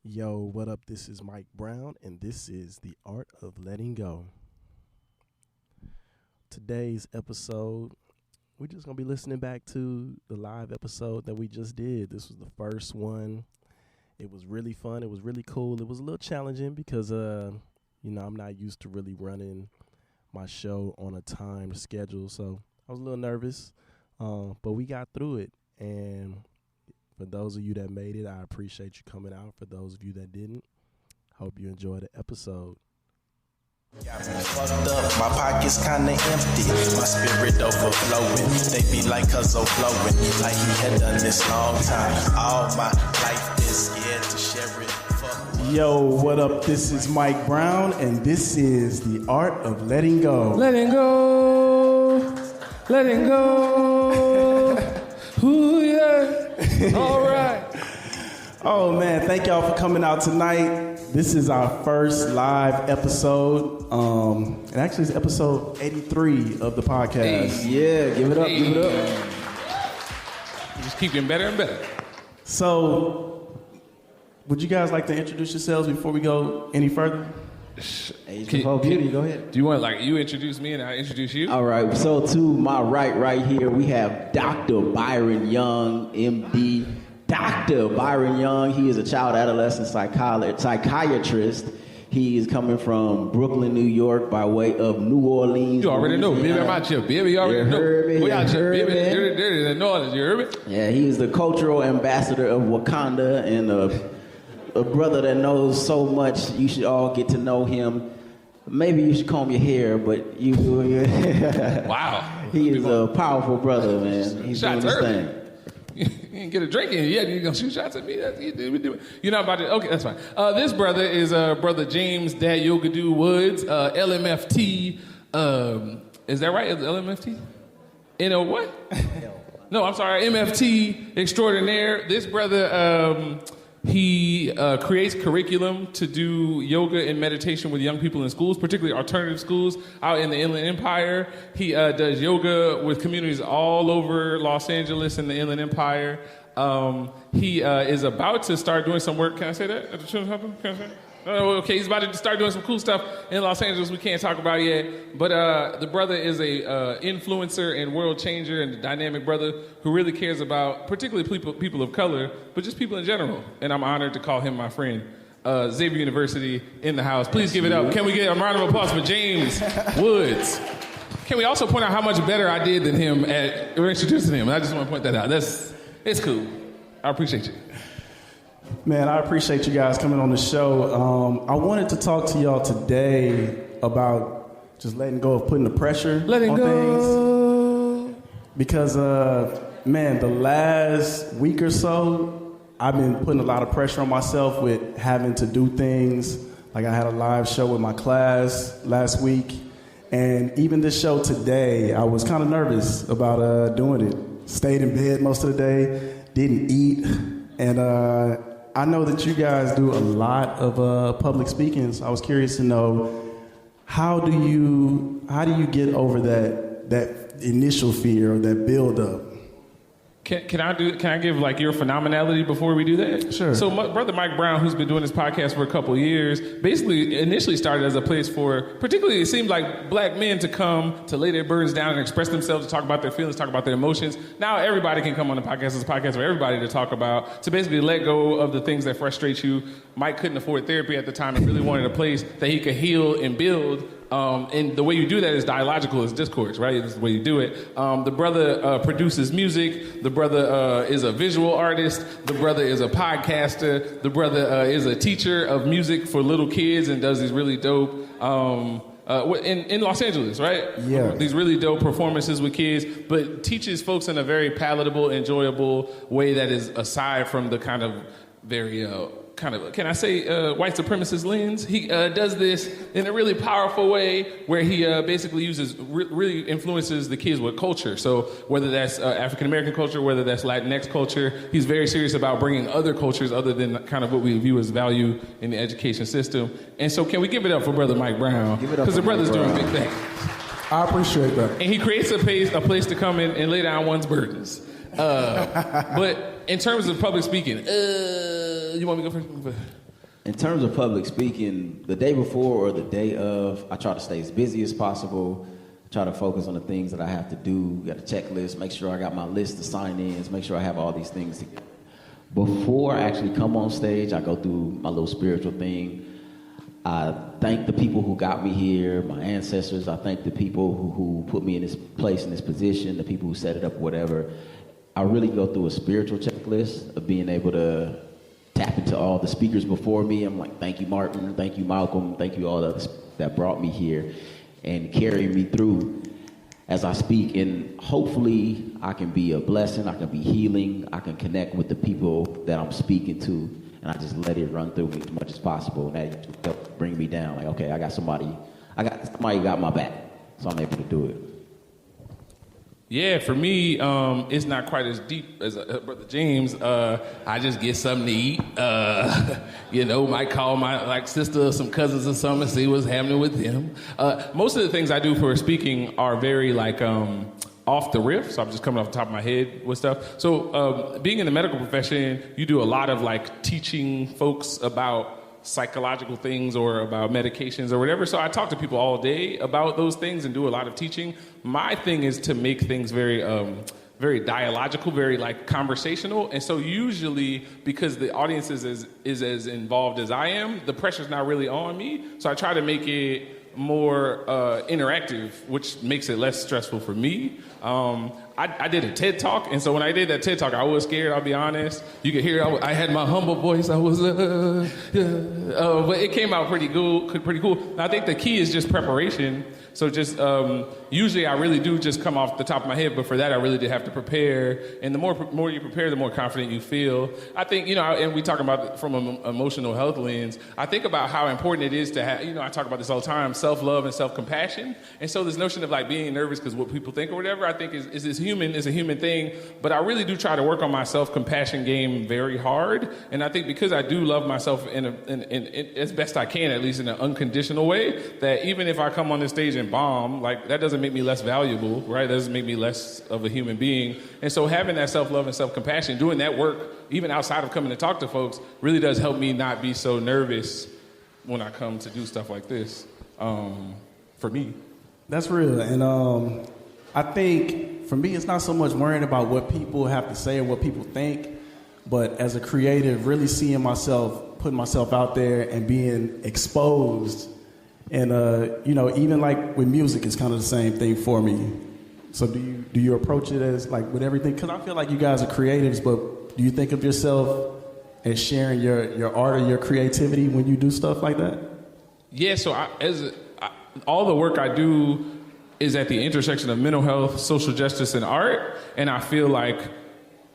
Yo, what up? This is Mike Brown, and this is The Art of Letting Go. Today's episode, we're just going to be listening back to the live episode that we just did. This was the first one. It was really fun. It was really cool. It was a little challenging because, I'm not used to really running my show on a timed schedule, so I was a little nervous, but we got through it, and for those of you that made it, I appreciate you coming out. For those of you that didn't, hope you enjoyed the episode. Got me fucked up, my pockets kinda empty, my spirit overflowing. They be like cuz flowing, like he had done this long time. All my life is scared to share it. Yo, what up? This is Mike Brown, and this is The Art of Letting Go. Letting go, letting go. Ooh, yeah. All right. Oh, man, thank y'all for coming out tonight. This is our first live episode. And actually, it's episode 83 of the podcast. Hey. Yeah, give it up, give it up. You just keep getting better and better. So, would you guys like to introduce yourselves before we go any further? Age before beauty, go ahead. Do you want, you introduce me and I introduce you? All right, so to my right here, we have Dr. Byron Young, MD. Dr. Byron Young, he is a child adolescent psychiatrist. He is coming from Brooklyn, New York, by way of New Orleans. You already know, baby, I'm out here, baby, you already know. We out here, baby, dirty New Orleans, you heard me? Yeah, he is the cultural ambassador of Wakanda and a brother that knows so much. You should all get to know him. Maybe you should comb your hair, but you. Wow. He is a powerful brother, man. He's shots doing his early. thing. You didn't get a drink in yet. You're going to shoot shots at me? You're not about to. Okay, that's fine. This brother is Brother James Dad Yogadoo Woods, LMFT. Is that right? Is it LMFT? What? No, I'm sorry. MFT extraordinaire. This brother, he creates curriculum to do yoga and meditation with young people in schools, particularly alternative schools out in the Inland Empire. He does yoga with communities all over Los Angeles and the Inland Empire. He is about to start doing some work. Can I say that at the children's hospital? Can I say that? Oh, okay, he's about to start doing some cool stuff in Los Angeles we can't talk about yet. But the brother is a influencer and world changer and a dynamic brother who really cares about particularly people of color, but just people in general. And I'm honored to call him my friend. Xavier University in the house. Please give it up. Can we get a round of applause for James Woods? Can we also point out how much better I did than him at introducing him? I just want to point that out. It's cool. I appreciate you. Man, I appreciate you guys coming on the show. I wanted to talk to y'all today about just letting go of putting the pressure on things. Because, man, the last week or so, I've been putting a lot of pressure on myself with having to do things. Like I had a live show with my class last week. And even this show today, I was kind of nervous about doing it. Stayed in bed most of the day, didn't eat. And I know that you guys do a lot of public speaking, so I was curious to know how do you get over that initial fear or that build up? Can I give your phenomenality before we do that? Sure. So my brother Mike Brown, who's been doing this podcast for a couple of years, basically initially started as a place for, particularly it seemed like black men to come to lay their burdens down and express themselves, to talk about their feelings, talk about their emotions. Now everybody can come on the podcast. It's a podcast for everybody to talk about, to basically let go of the things that frustrate you. Mike couldn't afford therapy at the time and really wanted a place that he could heal and build. And the way you do that is dialogical, is discourse, right? That's the way you do it. The brother produces music. The brother is a visual artist. The brother is a podcaster. The brother is a teacher of music for little kids and does these really dope, in Los Angeles, right? Yeah. These really dope performances with kids, but teaches folks in a very palatable, enjoyable way that is aside from the kind of very... can I say, white supremacist lens. He does this in a really powerful way where he basically really influences the kids with culture. So whether that's African-American culture, whether that's Latinx culture, he's very serious about bringing other cultures other than kind of what we view as value in the education system. And so can we give it up for Brother Mike Brown? Because the brother's doing big things. I appreciate that. And he creates a place to come in and lay down one's burdens. But in terms of public speaking, you want me to go first? In terms of public speaking, the day before or the day of, I try to stay as busy as possible. I try to focus on the things that I have to do. Got a checklist, make sure I got my list of sign-ins, make sure I have all these things together. Before I actually come on stage, I go through my little spiritual thing. I thank the people who got me here, my ancestors. I thank the people who put me in this place, in this position, the people who set it up, whatever. I really go through a spiritual checklist of being able to tap into all the speakers before me. I'm like, thank you, Martin. Thank you, Malcolm. Thank you, all others that brought me here and carry me through as I speak. And hopefully I can be a blessing. I can be healing. I can connect with the people that I'm speaking to. And I just let it run through me as much as possible. And that helps bring me down. Like, okay, I got somebody got my back. So I'm able to do it. Yeah, for me, it's not quite as deep as Brother James. I just get something to eat. Might call my sister or some cousins or something and see what's happening with them. Most of the things I do for speaking are very off the riff, so I'm just coming off the top of my head with stuff. So being in the medical profession, you do a lot of teaching folks about psychological things or about medications or whatever. So I talk to people all day about those things and do a lot of teaching. My thing is to make things very very dialogical, very conversational. And so usually, because the audience is as involved as I am, the pressure's not really on me. So I try to make it more interactive, which makes it less stressful for me. I did a TED Talk, and so when I did that TED Talk, I was scared, I'll be honest. You could hear I had my humble voice. I was, but it came out pretty cool. I think the key is just preparation. So just usually I really do just come off the top of my head, but for that I really did have to prepare. And the more you prepare, the more confident you feel. I think, and we talk about it from an emotional health lens. I think about how important it is to have, I talk about this all the time, self-love and self-compassion. And so this notion of being nervous because what people think or whatever, I think is a human thing. But I really do try to work on my self-compassion game very hard. And I think because I do love myself in as best I can, at least in an unconditional way, that even if I come on this stage and bomb, that doesn't make me less valuable, right? That doesn't make me less of a human being. And so having that self-love and self-compassion, doing that work, even outside of coming to talk to folks, really does help me not be so nervous when I come to do stuff like this, for me. That's real. And I think for me, it's not so much worrying about what people have to say or what people think, but as a creative, really seeing myself, putting myself out there and being exposed. And, even with music, it's kind of the same thing for me. So do you approach it as with everything? Because I feel like you guys are creatives, but do you think of yourself as sharing your art or your creativity when you do stuff like that? Yeah, so all the work I do is at the intersection of mental health, social justice, and art. And I feel like,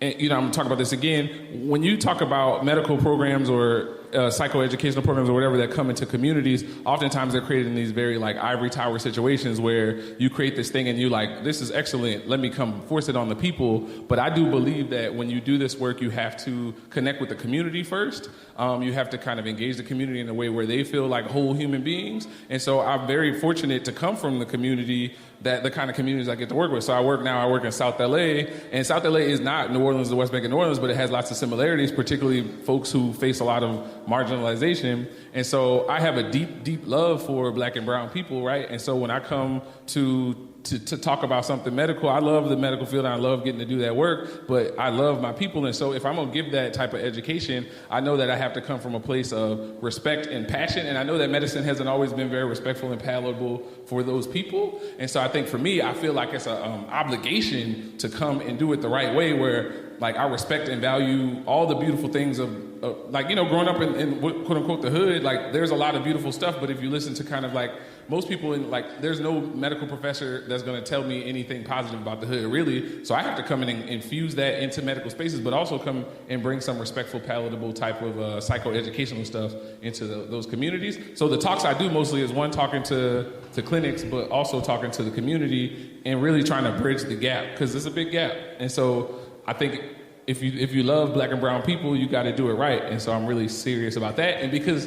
I'm going to talk about this again, when you talk about medical programs or psychoeducational programs or whatever that come into communities, oftentimes they're created in these very ivory tower situations where you create this thing and you this is excellent, let me come force it on the people. But I do believe that when you do this work, you have to connect with the community first. You have to kind of engage the community in a way where they feel like whole human beings. And so I'm very fortunate to come from the community, that the kind of communities I get to work with. So I work in South LA, and South LA is not New Orleans, the West Bank of New Orleans, but it has lots of similarities, particularly folks who face a lot of marginalization. And so I have a deep, deep love for Black and brown people, right? And so when I come to talk about something medical, I love the medical field and I love getting to do that work, but I love my people. And so if I'm gonna give that type of education, I know that I have to come from a place of respect and passion. And I know that medicine hasn't always been very respectful and palatable for those people. And so I think for me, I feel like it's an obligation to come and do it the right way, where I respect and value all the beautiful things of growing up in quote unquote the hood. There's a lot of beautiful stuff, but if you listen to kind of most people in there's no medical professor that's going to tell me anything positive about the hood, really. So I have to come in and infuse that into medical spaces, but also come and bring some respectful, palatable type of psychoeducational stuff into those communities. So the talks I do mostly is one, talking to clinics, but also talking to the community and really trying to bridge the gap, because it's a big gap. And so I think if you love Black and brown people, you got to do it right. And so I'm really serious about that. And because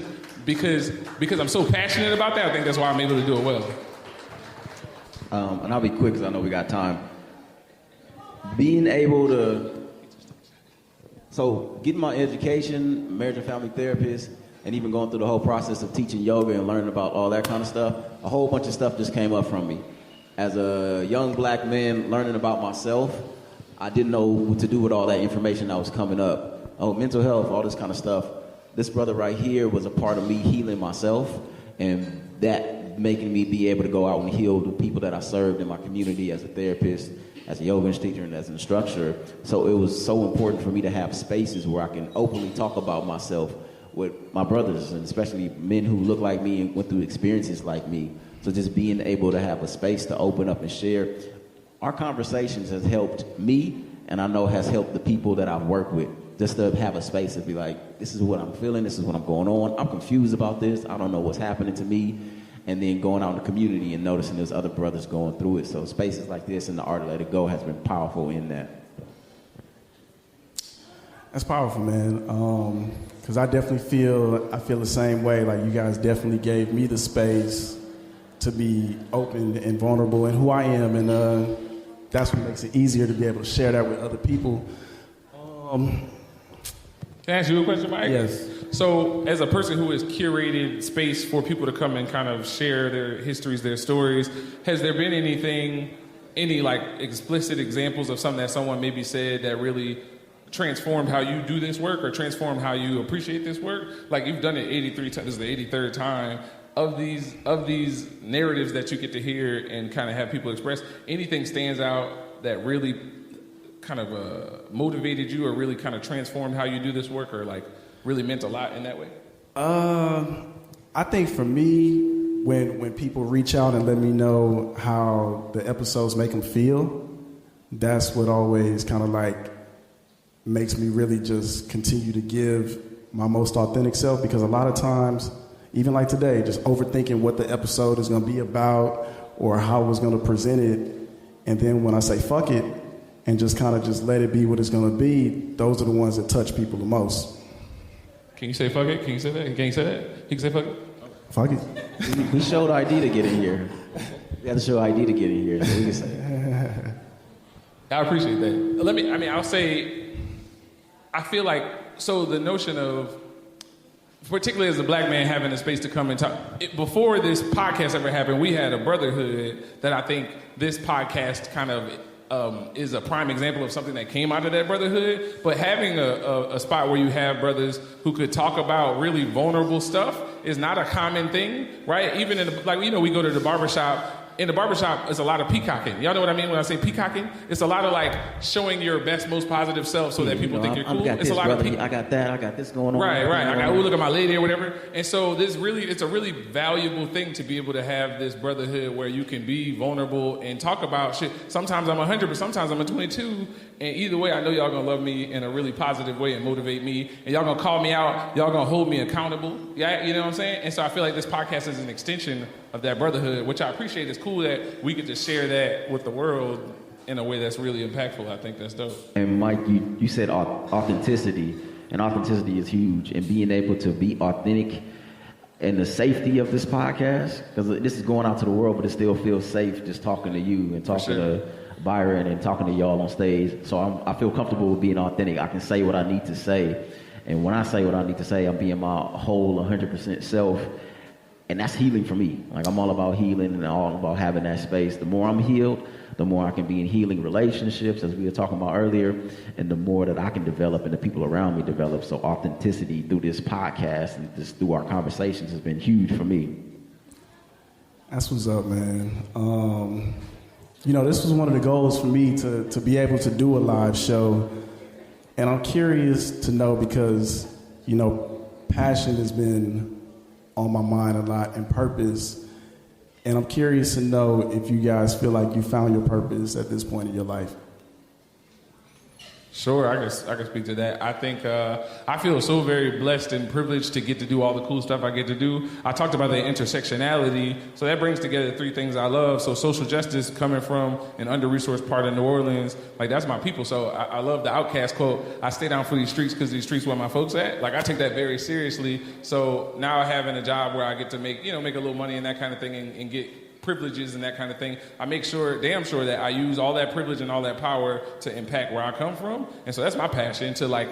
I'm so passionate about that, I think that's why I'm able to do it well. And I'll be quick because I know we got time. Being able to, getting my education, marriage and family therapist, and even going through the whole process of teaching yoga and learning about all that kind of stuff, a whole bunch of stuff just came up from me. As a young black man learning about myself, I didn't know what to do with all that information that was coming up. Oh, mental health, all this kind of stuff. This brother right here was a part of me healing myself, and that making me be able to go out and heal the people that I served in my community as a therapist, as a yoga teacher, and as an instructor. So it was so important for me to have spaces where I can openly talk about myself with my brothers, and especially men who look like me and went through experiences like me. So just being able to have a space to open up and share. Our conversations has helped me, and I know has helped the people that I've worked with. Just to have a space to be like, this is what I'm feeling, this is what I'm going on. I'm confused about this, I don't know what's happening to me. And then going out in the community and noticing there's other brothers going through it. So spaces like this and the Art to Let It Go has been powerful in that. That's powerful, man. Because I definitely feel the same way. Like, you guys definitely gave me the space to be open and vulnerable in who I am, and that's what makes it easier to be able to share that with other people. Can I ask you a question, Mike? Yes. So, as a person who has curated space for people to come and kind of share their histories, their stories, has there been any like explicit examples of something that someone maybe said that really transformed how you do this work or transformed how you appreciate this work? Like, you've done it 83 times, this is the 83rd time. Of these narratives that you get to hear and kind of have people express, anything stands out that really kind of motivated you or really kind of transformed how you do this work, or like really meant a lot in that way? I think for me, when people reach out and let me know how the episodes make them feel, that's what always kind of like makes me really just continue to give my most authentic self, because a lot of times, even like today, just overthinking what the episode is going to be about or how I was going to present it. And then when I say fuck it and just kind of just let it be what it's going to be, those are the ones that touch people the most. Can you say fuck it? Can you say that? Can you say that? You can say fuck it? Fuck it. We showed ID to get in here. We had to show ID to get in here, so we can say it. I appreciate that. I'll say, I feel like, so the notion of, particularly as a black man having a space to come and talk. Before this podcast ever happened, we had a brotherhood that I think this podcast kind of is a prime example of something that came out of that brotherhood. But having a spot where you have brothers who could talk about really vulnerable stuff is not a common thing, right? Even in we go to the barbershop. In the barbershop, it's a lot of peacocking. Y'all know what I mean when I say peacocking? It's a lot of like showing your best, most positive self so that people think you're cool. It's a lot of I got that, I got this going on. Right. I got, look at my lady or whatever. And so it's a really valuable thing to be able to have this brotherhood where you can be vulnerable and talk about shit. Sometimes I'm 100, but sometimes I'm a 22. And either way, I know y'all gonna love me in a really positive way and motivate me. And y'all gonna call me out. Y'all gonna hold me accountable. Yeah, you know what I'm saying? And so I feel like this podcast is an extension of that brotherhood, which I appreciate. It's cool that we get to share that with the world in a way that's really impactful. I think that's dope. And Mike, you said authenticity, and authenticity is huge. And being able to be authentic and the safety of this podcast, because this is going out to the world, but it still feels safe just talking to you and talking to Byron and talking to y'all on stage. So I feel comfortable with being authentic. I can say what I need to say. And when I say what I need to say, I'm being my whole 100% self. And that's healing for me. Like, I'm all about healing and all about having that space. The more I'm healed, the more I can be in healing relationships, as we were talking about earlier, and the more that I can develop and the people around me develop. So authenticity through this podcast and just through our conversations has been huge for me. That's what's up, man. This was one of the goals for me to be able to do a live show. And I'm curious to know, because, passion has been on my mind a lot, and purpose. And I'm curious to know if you guys feel like you found your purpose at this point in your life. Sure, I can speak to that. I think I feel so very blessed and privileged to get to do all the cool stuff I get to do. I talked about the intersectionality, so that brings together three things I love. So social justice, coming from an under-resourced part of New Orleans, like, that's my people. So I love the Outkast quote, I stay down for these streets because these streets where my folks at. Like, I take that very seriously. So now having a job where I get to make a little money and that kind of thing and get privileges and that kind of thing, I make damn sure that I use all that privilege and all that power to impact where I come from. And so that's my passion, to like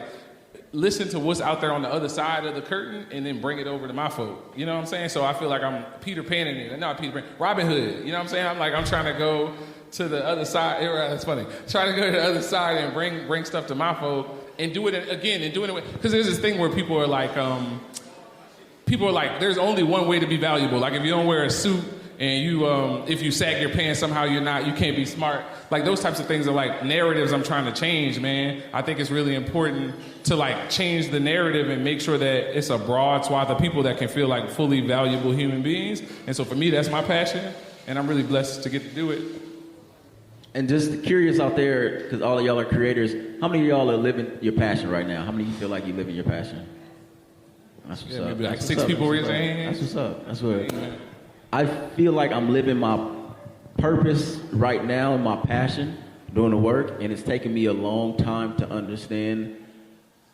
listen to what's out there on the other side of the curtain and then bring it over to my folk. You know what I'm saying? So I feel like I'm Peter Pan in it. Not Peter Pan, Robin Hood. You know what I'm saying? I'm trying to go to the other side. That's funny. Trying to go to the other side and bring stuff to my folk and do it again and doing it because there's this thing where people are like, there's only one way to be valuable. Like if you don't wear a suit and you, if you sag your pants, somehow you can't be smart. Like those types of things are like narratives I'm trying to change, man. I think it's really important to like change the narrative and make sure that it's a broad swath of people that can feel like fully valuable human beings. And so for me, that's my passion. And I'm really blessed to get to do it. And just curious out there, because all of y'all are creators, how many of y'all are living your passion right now? How many of you feel like you're living your passion? That's what's up. Maybe like 6 people raise their hands. That's what's up. That's what I feel like I'm living my purpose right now and my passion doing the work, and it's taken me a long time to understand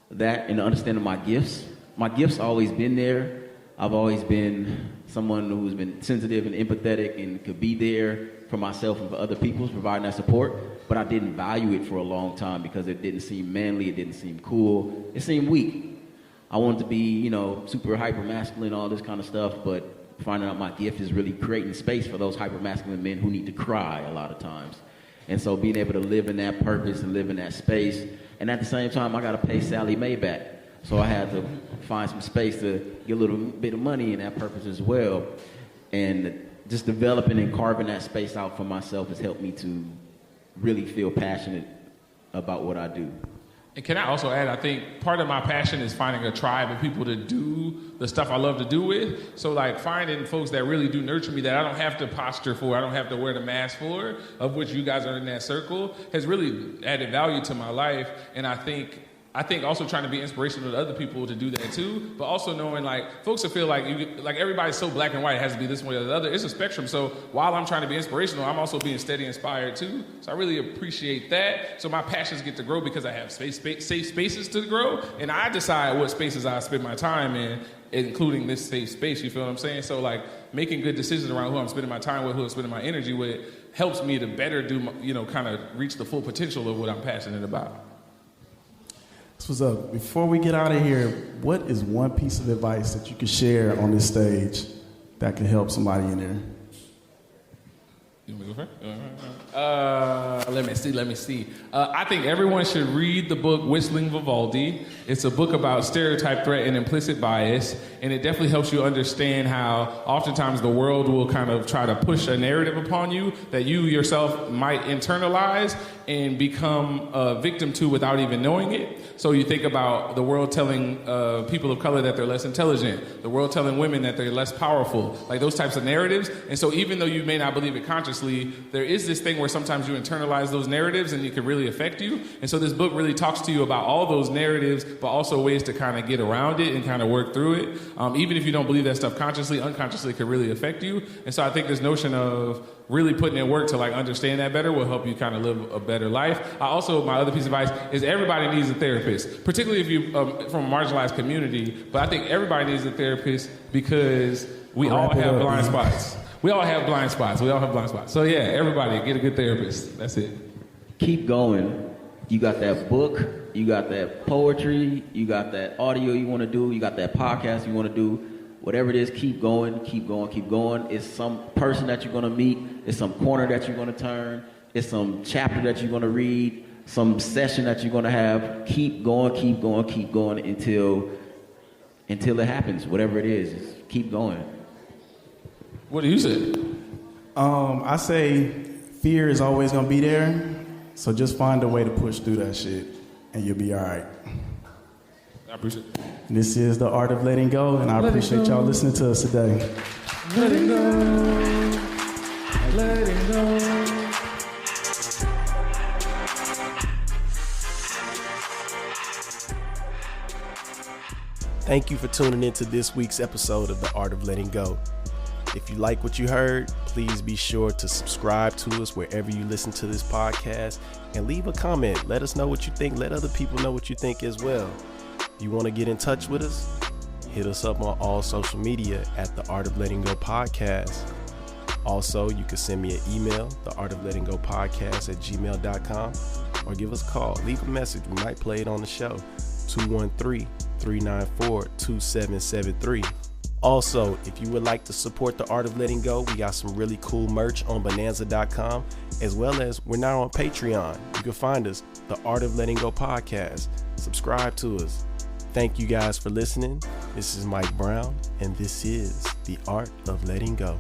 that and understanding my gifts. My gifts always been there. I've always been someone who's been sensitive and empathetic and could be there for myself and for other people, providing that support, but I didn't value it for a long time because it didn't seem manly, it didn't seem cool, it seemed weak. I wanted to be, super hyper masculine, all this kind of stuff, but finding out my gift is really creating space for those hyper masculine men who need to cry a lot of times. And so being able to live in that purpose and live in that space, and at the same time, I got to pay Sally Mae back. So I had to find some space to get a little bit of money in that purpose as well. And just developing and carving that space out for myself has helped me to really feel passionate about what I do. And can I also add, I think part of my passion is finding a tribe of people to do the stuff I love to do with. So like finding folks that really do nurture me, that I don't have to posture for, I don't have to wear the mask for, of which you guys are in that circle, has really added value to my life. And I think also trying to be inspirational to other people to do that too, but also knowing like folks that feel like everybody's so black and white, it has to be this way or the other. It's a spectrum. So while I'm trying to be inspirational, I'm also being steady inspired too. So I really appreciate that. So my passions get to grow because I have safe spaces to grow, and I decide what spaces I spend my time in, including this safe space. You feel what I'm saying? So like making good decisions around who I'm spending my time with, who I'm spending my energy with, helps me to better do, kind of reach the full potential of what I'm passionate about. This was up. Before we get out of here, what is one piece of advice that you could share on this stage that could help somebody in there? You want me to go first? Let me see. I think everyone should read the book Whistling Vivaldi. It's a book about stereotype, threat, and implicit bias, and it definitely helps you understand how oftentimes the world will kind of try to push a narrative upon you that you yourself might internalize and become a victim to without even knowing it. So you think about the world telling people of color that they're less intelligent, the world telling women that they're less powerful, like those types of narratives. And so even though you may not believe it consciously, there is this thing where sometimes you internalize those narratives and it can really affect you. And so this book really talks to you about all those narratives, but also ways to kind of get around it and kind of work through it. Even if you don't believe that stuff consciously, unconsciously it can really affect you. And so I think this notion of really putting in work to like understand that better will help you kind of live a better life. My other piece of advice is everybody needs a therapist, particularly if you from a marginalized community. But I think everybody needs a therapist because we all have blind spots. We all have blind spots. So yeah, everybody get a good therapist. That's it. Keep going. You got that book, you got that poetry, you got that audio you want to do, you got that podcast you want to do. Whatever it is, keep going, keep going, keep going. It's some person that you're going to meet. It's some corner that you're going to turn. It's some chapter that you're going to read, some session that you're going to have. Keep going, keep going, keep going until it happens, whatever it is. Just keep going. What do you say? I say fear is always going to be there. So just find a way to push through that shit and you'll be all right. I appreciate it. This is The Art of Letting Go, and I appreciate y'all listening to us today. Let it go. Let it go. Thank you for tuning in to this week's episode of The Art of Letting Go. If you like what you heard, please be sure to subscribe to us wherever you listen to this podcast and leave a comment. Let us know what you think. Let other people know what you think as well. If you want to get in touch with us, hit us up on all social media at The Art of Letting Go Podcast. Also, you can send me an email, theartoflettinggopodcast@gmail.com, or give us a call. Leave a message. We might play it on the show. 213-394-2773. Also, if you would like to support The Art of Letting Go, we got some really cool merch on bonanza.com, as well as we're now on Patreon. You can find us, The Art of Letting Go podcast. Subscribe to us. Thank you guys for listening. This is Mike Brown, and this is The Art of Letting Go.